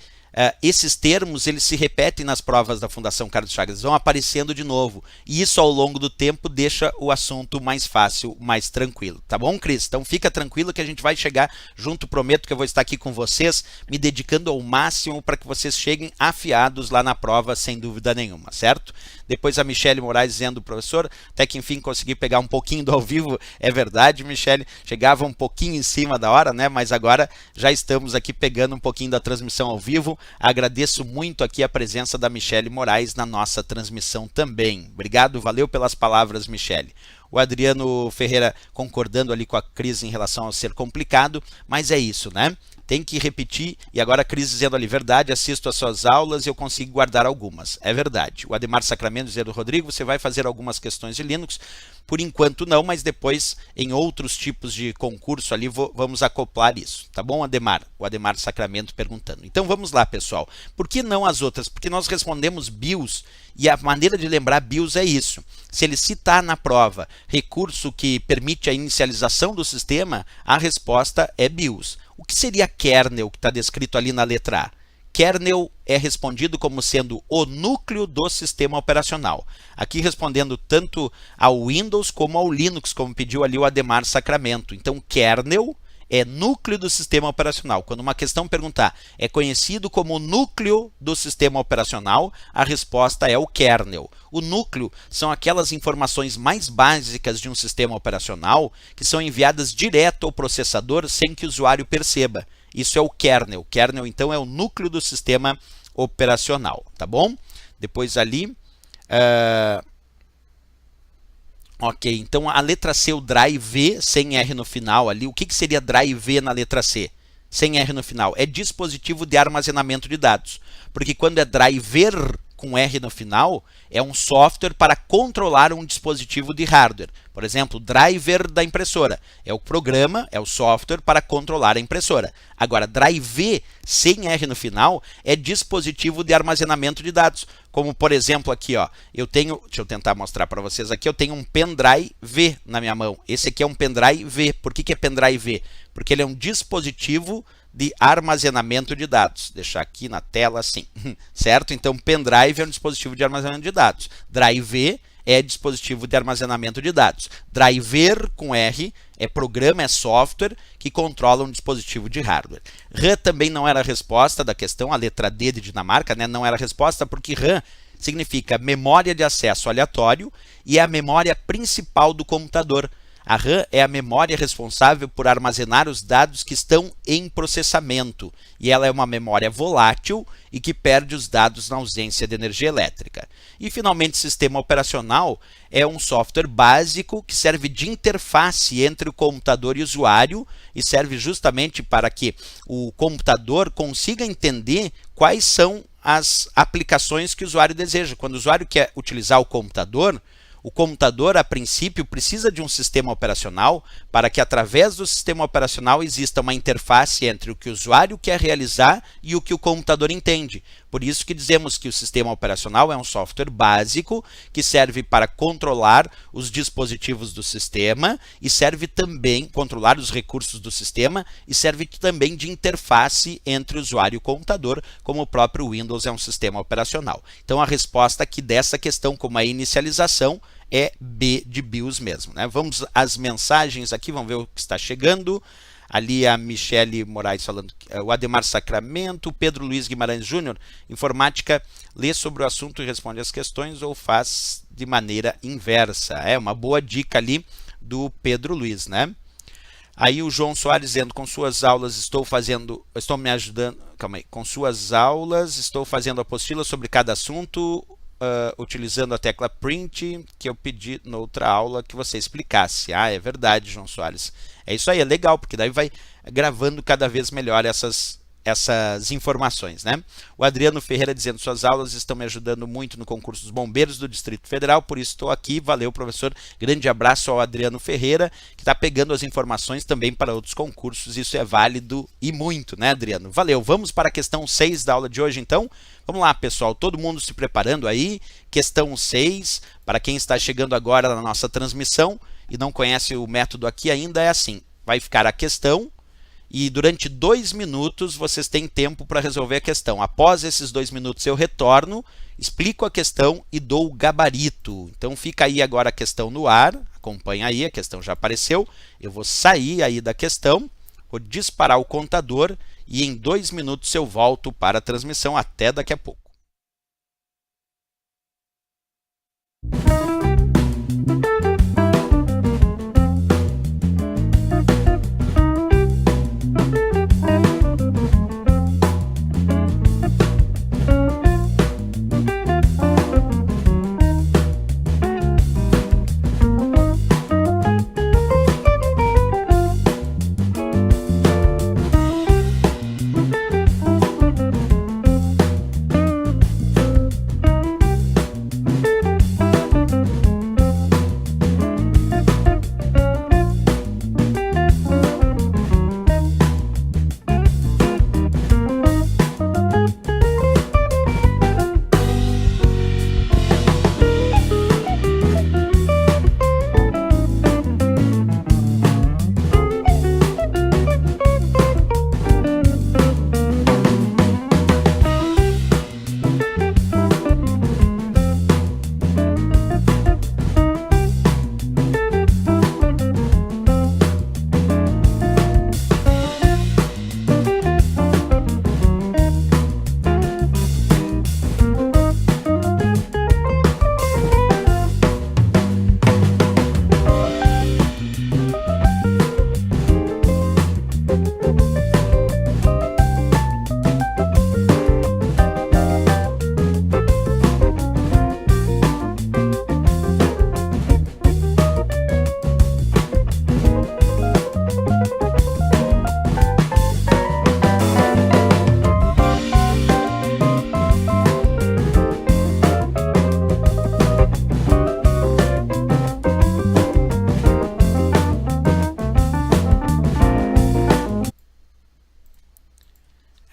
esses termos eles se repetem nas provas da Fundação Carlos Chagas, vão aparecendo de novo. E isso ao longo do tempo deixa o assunto mais fácil, mais tranquilo. Tá bom, Cris? Então fica tranquilo que a gente vai chegar junto, prometo que eu vou estar aqui com vocês, me dedicando ao máximo para que vocês cheguem afiados lá na prova, sem dúvida nenhuma, certo? Depois a Michele Moraes dizendo, professor, até que enfim consegui pegar um pouquinho do ao vivo. É verdade, Michele, chegava um pouquinho em cima da hora, né? Mas agora já estamos aqui pegando um pouquinho da transmissão ao vivo. Agradeço muito aqui a presença da Michele Moraes na nossa transmissão também. Obrigado, valeu pelas palavras, Michele. O Adriano Ferreira concordando ali com a Cris em relação ao ser complicado, mas é isso, né? Tem que repetir, e agora a Cris dizendo ali, verdade, assisto às suas aulas e eu consigo guardar algumas. É verdade. O Ademar Sacramento dizendo, Rodrigo, você vai fazer algumas questões de Linux? Por enquanto não, mas depois em outros tipos de concurso ali vamos acoplar isso. Tá bom, Ademar? O Ademar Sacramento perguntando. Então vamos lá, pessoal. Por que não as outras? Porque nós respondemos BIOS e a maneira de lembrar BIOS é isso. Se ele citar na prova recurso que permite a inicialização do sistema, a resposta é BIOS. O que seria kernel, que está descrito ali na letra A? Kernel é respondido como sendo o núcleo do sistema operacional. Aqui respondendo tanto ao Windows como ao Linux, como pediu ali o Ademar Sacramento. Então, kernel é núcleo do sistema operacional. Quando uma questão perguntar, é conhecido como núcleo do sistema operacional, a resposta é o kernel. O núcleo são aquelas informações mais básicas de um sistema operacional que são enviadas direto ao processador sem que o usuário perceba. Isso é o kernel. O kernel, então, é o núcleo do sistema operacional, tá bom? Depois ali... Ok, então a letra C, o drive, sem R no final ali, o que seria drive na letra C? Sem R no final, é dispositivo de armazenamento de dados, porque quando é driver, com R no final é um software para controlar um dispositivo de hardware. Por exemplo, o driver da impressora é o programa, é o software para controlar a impressora. Agora, drive sem R no final é dispositivo de armazenamento de dados. Como, por exemplo, aqui, ó, deixa eu tentar mostrar para vocês aqui, eu tenho um pendrive V na minha mão. Esse aqui é um pendrive V. Por que é pendrive V? Porque ele é um dispositivo de armazenamento de dados. Deixar aqui na tela assim, certo? Então, pendrive é um dispositivo de armazenamento de dados. Drive é dispositivo de armazenamento de dados. Driver, com R, é programa, é software que controla um dispositivo de hardware. RAM também não era a resposta da questão, a letra D de Dinamarca, né? Não era a resposta porque RAM significa memória de acesso aleatório e é a memória principal do computador. A RAM é a memória responsável por armazenar os dados que estão em processamento e ela é uma memória volátil e que perde os dados na ausência de energia elétrica. E finalmente, sistema operacional é um software básico que serve de interface entre o computador e o usuário e serve justamente para que o computador consiga entender quais são as aplicações que o usuário deseja. Quando o usuário quer utilizar o computador, a princípio, precisa de um sistema operacional para que, através do sistema operacional, exista uma interface entre o que o usuário quer realizar e o que o computador entende. Por isso que dizemos que o sistema operacional é um software básico que serve para controlar os dispositivos do sistema e serve também controlar os recursos do sistema e serve também de interface entre o usuário e o computador, como o próprio Windows é um sistema operacional. Então, a resposta aqui dessa questão, como a inicialização, é B de BIOS mesmo, né? Vamos às mensagens aqui, vamos ver o que está chegando. Ali a Michele Moraes falando, o Ademar Sacramento, Pedro Luiz Guimarães Júnior, informática, lê sobre o assunto e responde as questões ou faz de maneira inversa. É uma boa dica ali do Pedro Luiz, né? Aí o João Soares dizendo, com suas aulas estou me ajudando, calma aí, com suas aulas estou fazendo apostila sobre cada assunto, utilizando a tecla print que eu pedi na outra aula que você explicasse. Ah, é verdade, João Soares. É isso aí, é legal, porque daí vai gravando cada vez melhor essas informações, né? O Adriano Ferreira dizendo, suas aulas estão me ajudando muito no concurso dos bombeiros do Distrito Federal, por isso estou aqui. Valeu, professor. Grande abraço ao Adriano Ferreira, que está pegando as informações também para outros concursos. Isso é válido e muito, né, Adriano? Valeu. Vamos para a questão 6 da aula de hoje, então. Vamos lá, pessoal. Todo mundo se preparando aí. Questão 6, para quem está chegando agora na nossa transmissão e não conhece o método aqui ainda, é assim. Vai ficar a questão e durante 2 minutos vocês têm tempo para resolver a questão. Após esses 2 minutos eu retorno, explico a questão e dou o gabarito. Então fica aí agora a questão no ar, acompanha aí, a questão já apareceu. Eu vou sair aí da questão, vou disparar o contador e em 2 minutos eu volto para a transmissão. Até daqui a pouco.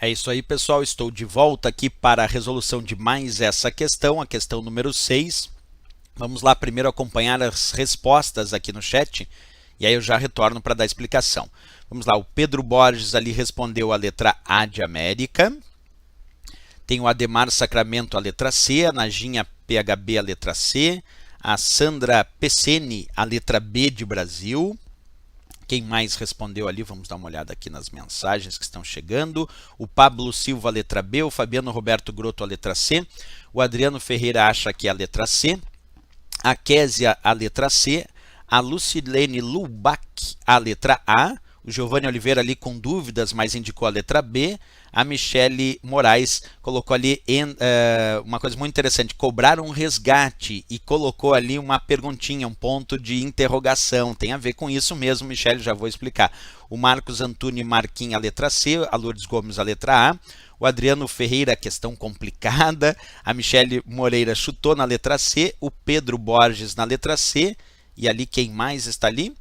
É isso aí, pessoal. Estou de volta aqui para a resolução de mais essa questão, a questão número 6. Vamos lá primeiro acompanhar as respostas aqui no chat e aí eu já retorno para dar explicação. Vamos lá, o Pedro Borges ali respondeu a letra A de América. Tem o Ademar Sacramento a letra C, a Najinha PHB a letra C, a Sandra Pessene a letra B de Brasil. Quem mais respondeu ali? Vamos dar uma olhada aqui nas mensagens que estão chegando. O Pablo Silva, a letra B. O Fabiano Roberto Grotto, a letra C. O Adriano Ferreira acha que é a letra C. A Késia, a letra C. A Lucilene Lubac, a letra A. O Giovanni Oliveira ali com dúvidas, mas indicou a letra B. A Michele Moraes colocou ali uma coisa muito interessante, cobrar um resgate, e colocou ali uma perguntinha, um ponto de interrogação. Tem a ver com isso mesmo, Michele, já vou explicar. O Marcos Antônio Marquinhos, a letra C. A Lourdes Gomes, a letra A. O Adriano Ferreira, questão complicada. A Michele Moreira chutou na letra C. O Pedro Borges na letra C. E ali quem mais está ali?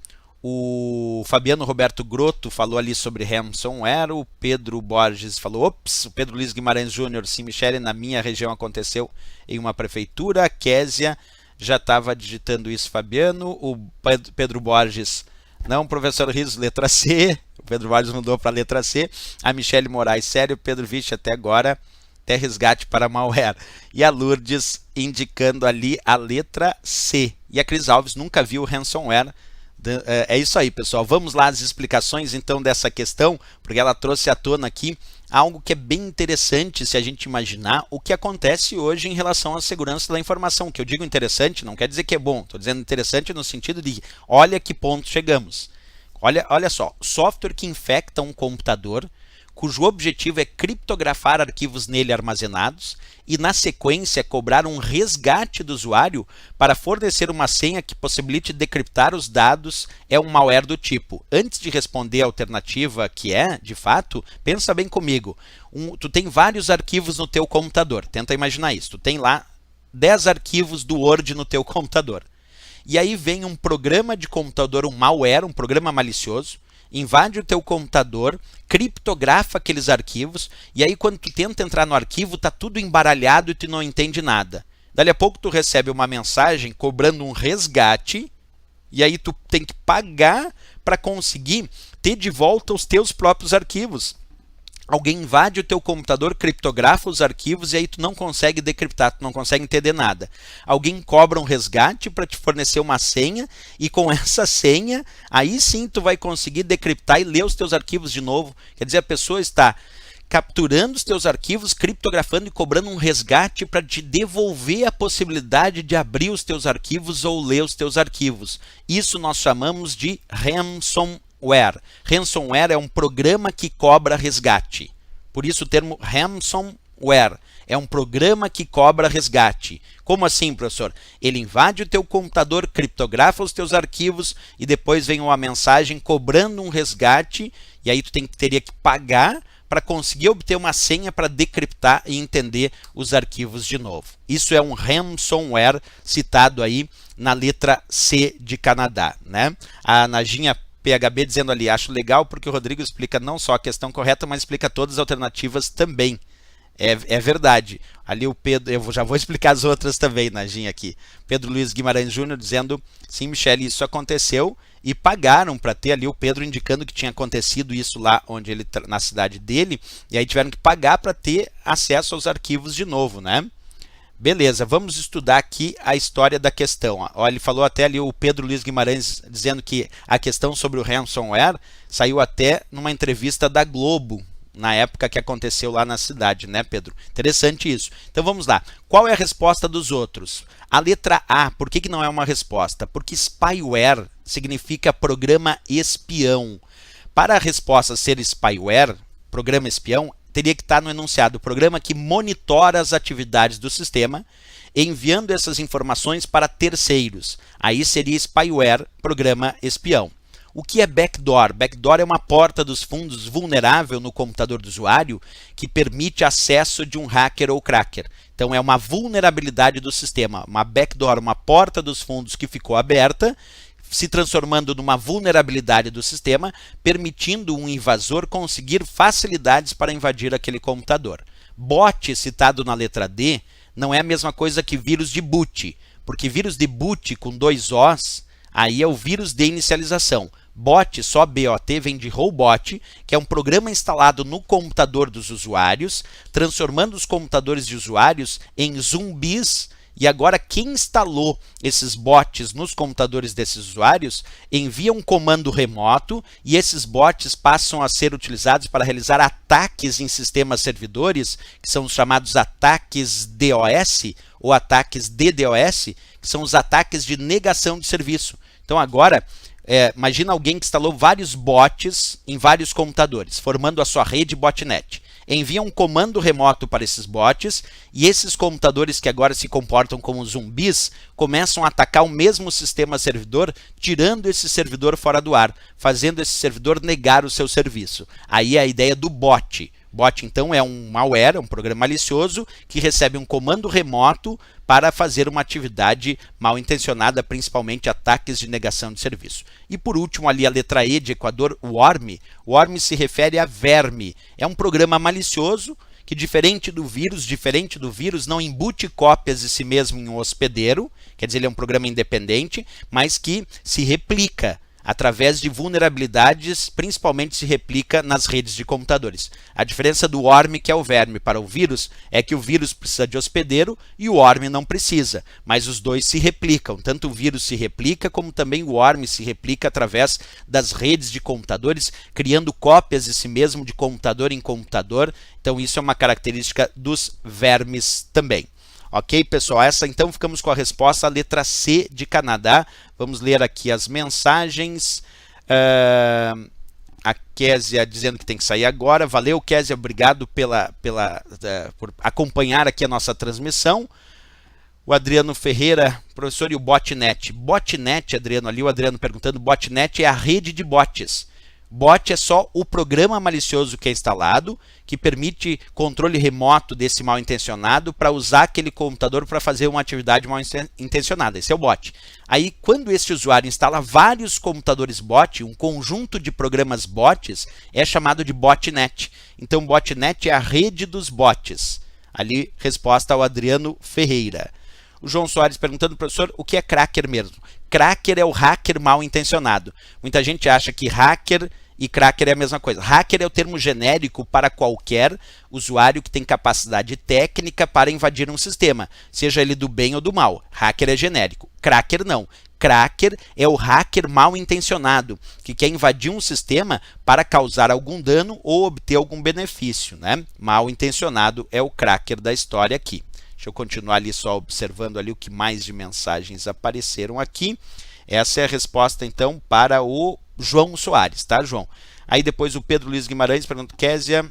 O Fabiano Roberto Grotto falou ali sobre ransomware. O Pedro Borges falou, ops. O Pedro Luiz Guimarães Júnior, sim, Michele, na minha região aconteceu em uma prefeitura. A Késia já estava digitando isso, Fabiano. O Pedro Borges, não, professor Riso, letra C. O Pedro Borges mudou para a letra C. A Michele Moraes, sério, Pedro Vixe, até agora, até resgate para malware. E a Lourdes indicando ali a letra C. E a Cris Alves nunca viu ransomware. É isso aí, pessoal. Vamos lá às explicações então dessa questão, porque ela trouxe à tona aqui algo que é bem interessante se a gente imaginar o que acontece hoje em relação à segurança da informação. O que eu digo interessante não quer dizer que é bom, estou dizendo interessante no sentido de olha que ponto chegamos. Olha só, software que infecta um computador, cujo objetivo é criptografar arquivos nele armazenados e, na sequência, cobrar um resgate do usuário para fornecer uma senha que possibilite decriptar os dados, é um malware do tipo. Antes de responder a alternativa que é, de fato, pensa bem comigo. Tu tem vários arquivos no teu computador, tenta imaginar isso. Tu tem lá 10 arquivos do Word no teu computador. E aí vem um programa de computador, um malware, um programa malicioso, invade o teu computador, criptografa aqueles arquivos, e aí quando tu tenta entrar no arquivo, tá tudo embaralhado e tu não entende nada. Dali a pouco tu recebe uma mensagem cobrando um resgate, e aí tu tem que pagar para conseguir ter de volta os teus próprios arquivos. Alguém invade o teu computador, criptografa os arquivos e aí tu não consegue decriptar, tu não consegue entender nada. Alguém cobra um resgate para te fornecer uma senha e com essa senha, aí sim tu vai conseguir decriptar e ler os teus arquivos de novo. Quer dizer, a pessoa está capturando os teus arquivos, criptografando e cobrando um resgate para te devolver a possibilidade de abrir os teus arquivos ou ler os teus arquivos. Isso nós chamamos de ransomware. Ransomware é um programa que cobra resgate. Por isso o termo ransomware é um programa que cobra resgate. Como assim, professor? Ele invade o teu computador, criptografa os teus arquivos e depois vem uma mensagem cobrando um resgate e aí tu teria que pagar para conseguir obter uma senha para decriptar e entender os arquivos de novo. Isso é um ransomware citado aí na letra C de Canadá, né? A Najinha PHB dizendo ali, acho legal porque o Rodrigo explica não só a questão correta, mas explica todas as alternativas também. É verdade. Ali o Pedro, eu já vou explicar as outras também, Najinha, aqui. Pedro Luiz Guimarães Júnior dizendo, sim, Michele, isso aconteceu e pagaram para ter ali o Pedro indicando que tinha acontecido isso lá onde ele na cidade dele, e aí tiveram que pagar para ter acesso aos arquivos de novo, né? Beleza, vamos estudar aqui a história da questão. Olha, ele falou até ali o Pedro Luiz Guimarães dizendo que a questão sobre o ransomware saiu até numa entrevista da Globo, na época que aconteceu lá na cidade, né, Pedro? Interessante isso. Então vamos lá. Qual é a resposta dos outros? A letra A, por que não é uma resposta? Porque spyware significa programa espião. Para a resposta ser spyware, programa espião, teria que estar no enunciado, programa que monitora as atividades do sistema, enviando essas informações para terceiros. Aí seria spyware, programa espião. O que é backdoor? Backdoor é uma porta dos fundos vulnerável no computador do usuário que permite acesso de um hacker ou cracker. Então é uma vulnerabilidade do sistema, uma backdoor, uma porta dos fundos que ficou aberta, se transformando numa vulnerabilidade do sistema, permitindo um invasor conseguir facilidades para invadir aquele computador. Bot, citado na letra D, não é a mesma coisa que vírus de boot, porque vírus de boot com 2 Os, aí é o vírus de inicialização. Bot, só BOT, vem de robot, que é um programa instalado no computador dos usuários, transformando os computadores de usuários em zumbis. E agora quem instalou esses bots nos computadores desses usuários envia um comando remoto e esses bots passam a ser utilizados para realizar ataques em sistemas servidores, que são os chamados ataques DOS ou ataques DDoS, que são os ataques de negação de serviço. Então agora, imagina alguém que instalou vários bots em vários computadores, formando a sua rede botnet. Envia um comando remoto para esses bots e esses computadores que agora se comportam como zumbis começam a atacar o mesmo sistema servidor, tirando esse servidor fora do ar, fazendo esse servidor negar o seu serviço. Aí é a ideia do bot. Bot, então, é um malware, um programa malicioso que recebe um comando remoto para fazer uma atividade mal intencionada, principalmente ataques de negação de serviço. E por último, ali a letra E de Equador, worm. Worm se refere a verme. É um programa malicioso que, diferente do vírus, não embute cópias de si mesmo em um hospedeiro, quer dizer, ele é um programa independente, mas que se replica através de vulnerabilidades, principalmente se replica nas redes de computadores. A diferença do worm, que é o verme, para o vírus, é que o vírus precisa de hospedeiro e o worm não precisa, mas os dois se replicam. Tanto o vírus se replica, como também o worm se replica através das redes de computadores, criando cópias de si mesmo de computador em computador. Então isso é uma característica dos vermes também. Ok, pessoal? Essa então ficamos com a resposta, a letra C de Canadá. Vamos ler aqui as mensagens. A Késia dizendo que tem que sair agora. Valeu, Késia, obrigado por acompanhar aqui a nossa transmissão. O Adriano Ferreira, professor, e o botnet? Botnet, Adriano, ali o Adriano perguntando, botnet é a rede de bots. Bot é só o programa malicioso que é instalado, que permite controle remoto desse mal intencionado para usar aquele computador para fazer uma atividade mal intencionada. Esse é o bot. Aí, quando esse usuário instala vários computadores bot, um conjunto de programas bots, é chamado de botnet. Então, botnet é a rede dos bots. Ali, resposta ao Adriano Ferreira. O João Soares perguntando, professor, o que é cracker mesmo? Cracker é o hacker mal intencionado. Muita gente acha que hacker e cracker é a mesma coisa. Hacker é o termo genérico para qualquer usuário que tem capacidade técnica para invadir um sistema, seja ele do bem ou do mal. Hacker é genérico. Cracker não. Cracker é o hacker mal intencionado, que quer invadir um sistema para causar algum dano ou obter algum benefício, né? Mal intencionado é o cracker da história aqui. Deixa eu continuar ali só observando ali o que mais de mensagens apareceram aqui. Essa é a resposta, então, para o João Soares, tá, João? Aí depois o Pedro Luiz Guimarães pergunta, Késia.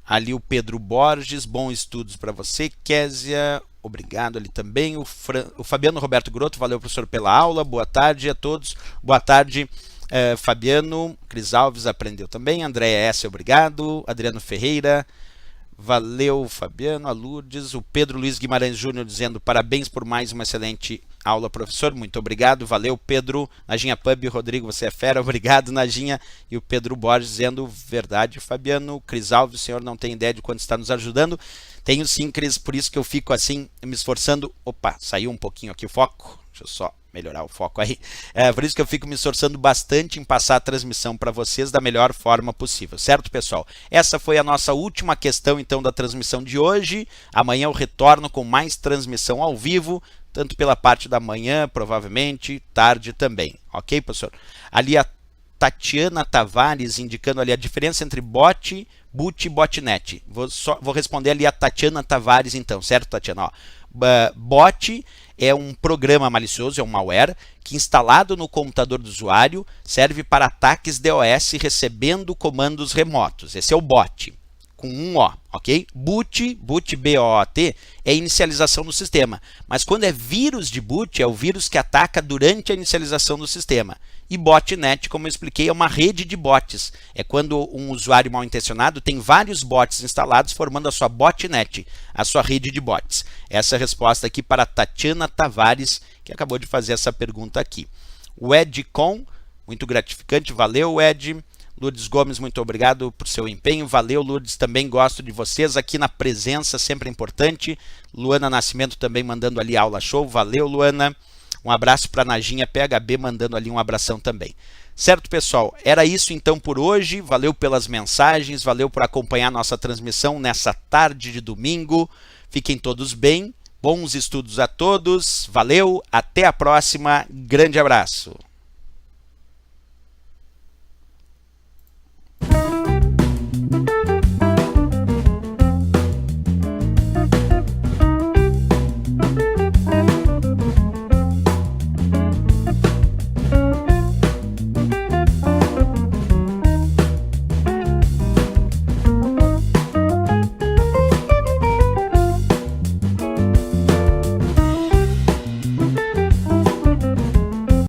Ali o Pedro Borges, bons estudos para você, Késia. Obrigado ali também. O Fabiano Roberto Grotto, valeu, professor, pela aula. Boa tarde a todos. Boa tarde, Fabiano. Cris Alves aprendeu também. Andréia S, obrigado. Adriano Ferreira. Valeu, Fabiano, a Lourdes, o Pedro Luiz Guimarães Júnior dizendo parabéns por mais uma excelente aula, professor, muito obrigado, valeu, Pedro. Najinha Pub, Rodrigo, você é fera, obrigado, Najinha. E o Pedro Borges dizendo verdade, Fabiano. Cris Alves, o senhor não tem ideia de quanto está nos ajudando. Tenho sim, Cris, por isso que eu fico assim me esforçando. Opa, saiu um pouquinho aqui o foco, deixa eu só melhorar o foco aí. Por isso que eu fico me esforçando bastante em passar a transmissão para vocês da melhor forma possível, certo, pessoal? Essa foi a nossa última questão, então, da transmissão de hoje. Amanhã eu retorno com mais transmissão ao vivo, tanto pela parte da manhã, provavelmente, tarde também. Ok, professor? Ali a Tatiana Tavares indicando ali a diferença entre bot, boot e botnet. Vou responder ali a Tatiana Tavares, então, certo, Tatiana? Ó, bot é um programa malicioso, é um malware, que instalado no computador do usuário serve para ataques DOS recebendo comandos remotos. Esse é o bot, com um O, ok? Boot, B-O-T, é inicialização do sistema. Mas quando é vírus de boot, é o vírus que ataca durante a inicialização do sistema. E botnet, como eu expliquei, é uma rede de bots. É quando um usuário mal intencionado tem vários bots instalados formando a sua botnet, a sua rede de bots. Essa é a resposta aqui para a Tatiana Tavares, que acabou de fazer essa pergunta aqui. O Ed Com, muito gratificante, valeu Ed. Lourdes Gomes, muito obrigado por seu empenho, valeu Lourdes, também gosto de vocês aqui na presença, sempre importante. Luana Nascimento também mandando ali aula show, valeu Luana. Um abraço para a Najinha PHB, mandando ali um abração também. Certo, pessoal? Era isso então por hoje. Valeu pelas mensagens, valeu por acompanhar nossa transmissão nessa tarde de domingo. Fiquem todos bem, bons estudos a todos. Valeu, até a próxima. Grande abraço.